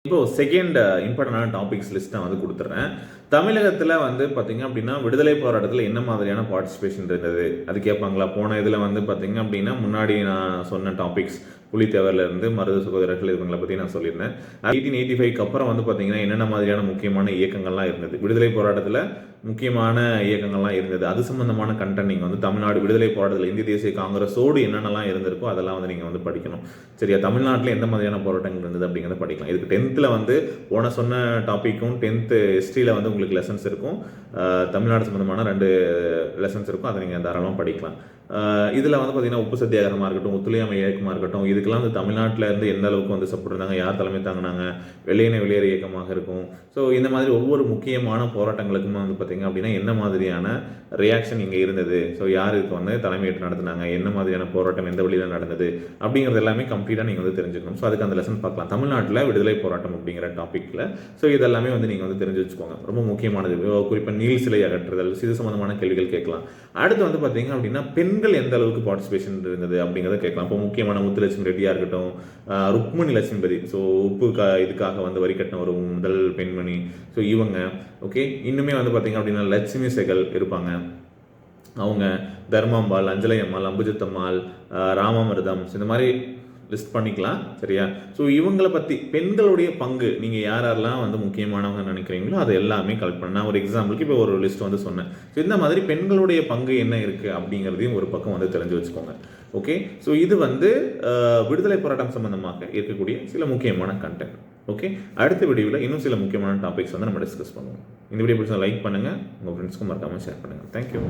இப்போ செகண்ட் இம்பார்ட்டன்டான topics list நான் வந்து கொடுத்துட்றேன். தமிழகத்தில் வந்து பார்த்தீங்க அப்படின்னா, விடுதலை போராட்டத்தில் என்ன மாதிரியான பார்ட்டிசிபேஷன் இருந்தது? அது கேட்பாங்களா? போன இதில் வந்து பார்த்தீங்க அப்படின்னா, முன்னாடி நான் சொன்ன டாபிக்ஸ் புலித்தேவர்லேருந்து மருது சகோதரர்கள் இவங்களை பற்றி நான் சொல்லியிருந்தேன். 1885க்கு அப்புறம் வந்து பார்த்தீங்கன்னா, என்னென்ன மாதிரியான முக்கியமான இயக்கங்கள்லாம் இருந்தது? விடுதலை போராட்டத்தில் முக்கியமான இயக்கங்கள்லாம் இருந்தது. அது சம்பந்தமான கண்டென்ட் நீங்கள் வந்து தமிழ்நாடு விடுதலை போராட்டத்தில் இந்திய தேசிய காங்கிரஸோடு என்னென்னலாம் இருந்திருக்கோ அதெல்லாம் வந்து நீங்கள் வந்து படிக்கணும். சரியா? தமிழ்நாட்டில் எந்த மாதிரியான போராட்டங்கள் இருந்தது அப்படிங்கிறத படிக்கலாம். இதுக்கு 10th வந்து போன சொன்ன டாப்பிக்கும் 10th ஹிஸ்ட்ரியில் வந்து உங்களுக்கு லெசன்ஸ் இருக்கும். தமிழ்நாடு சம்பந்தமான 2 லெசன்ஸ் இருக்கும். அதை நீங்கள் தாராளமாக படிக்கலாம். இதில் வந்து பார்த்தீங்கன்னா உப்பு சத்தியாகிரகமாக இருக்கட்டும், ஒத்துழையாமை இயக்கமாக இருக்கட்டும், இதுக்கெல்லாம் வந்து தமிழ்நாட்டில் இருந்து எந்த அளவுக்கு வந்து சப்போர்ட் இருந்தாங்க, யார் தலைமை தாங்கினாங்க, வெள்ளையனே வெளியேறு இயக்கமாக இருக்கும். ஸோ இந்த மாதிரி ஒவ்வொரு முக்கியமான போராட்டங்களுக்குமே வந்து பார்த்தீங்க அப்படின்னா என்ன மாதிரியான ரியாக்ஷன் இங்கே இருந்தது, ஸோ யார் இதுக்கு வந்து தலைமையேற்று நடத்தினாங்க, என்ன மாதிரியான போராட்டம் எந்த வழியில் நடந்தது அப்படிங்கிறது எல்லாமே கம்ப்ளீட்டாக நீங்கள் வந்து தெரிஞ்சுக்கணும். ஸோ அதுக்கு அந்த லெசன் பார்க்கலாம். தமிழ்நாட்டில் விடுதலை போராட்டம் அப்படிங்கிற டாப்பிக்கில். ஸோ இதெல்லாமே வந்து நீங்கள் வந்து தெரிஞ்சு வச்சுக்கோங்க. ரொம்ப முக்கியமானது. குறிப்பாக நீல் சிலை அகற்றுதல், இது சம்பந்தமான கேள்விகள் கேட்கலாம். அடுத்து வந்து பார்த்தீங்க அப்படின்னா பெண்கள் எந்த அளவுக்கு பார்ட்டிசிபேஷன் இருந்தது அப்படிங்கிறத கேட்கலாம். இப்போ முக்கியமான முத்துலட்சுமி ரெட்டியாக இருக்கட்டும், ருக்மணி லட்சுமிபதி, ஸோ உப்பு இதுக்காக வந்து வரி கட்டின ஒரு முதல் பெண்மணி, ஸோ இவங்க ஓகே. இன்னுமே வந்து பார்த்தீங்க அப்படின்னா லட்சுமி செகல் இருப்பாங்க, அவங்க தர்மாம்பாள், அஞ்சலை அம்மாள், அம்புஜத்தம்மாள், ராமாமிர்தம், இந்த மாதிரி லிஸ்ட் பண்ணிக்கலாம். சரியா? ஸோ இவங்களை பற்றி பெண்களுடைய பங்கு நீங்கள் யாரெல்லாம் வந்து முக்கியமானவங்க நினைக்கிறீங்களோ அது எல்லாமே கலெக்ட் பண்ண. நான் ஒரு எக்ஸாம்பிளுக்கு இப்போ ஒரு லிஸ்ட் வந்து சொன்னேன். ஸோ இந்த மாதிரி பெண்களுடைய பங்கு என்ன இருக்குது அப்படிங்கிறதையும் ஒரு பக்கம் வந்து தெரிஞ்சு வச்சுக்கோங்க. ஓகே. ஸோ இது வந்து விடுதலை போராட்டம் சம்பந்தமாக இருக்கக்கூடிய சில முக்கியமான கண்டென்ட். ஓகே. அடுத்த வீடியோவில் இன்னும் சில முக்கியமான டாபிக்ஸ் வந்து நம்ம டிஸ்கஸ் பண்ணுவோம். இந்த வீடியோ பிடிச்சா லைக் பண்ணுங்கள், உங்கள் ஃப்ரெண்ட்ஸ்க்கும் மறக்காமல் ஷேர் பண்ணுங்கள். தேங்க்யூ.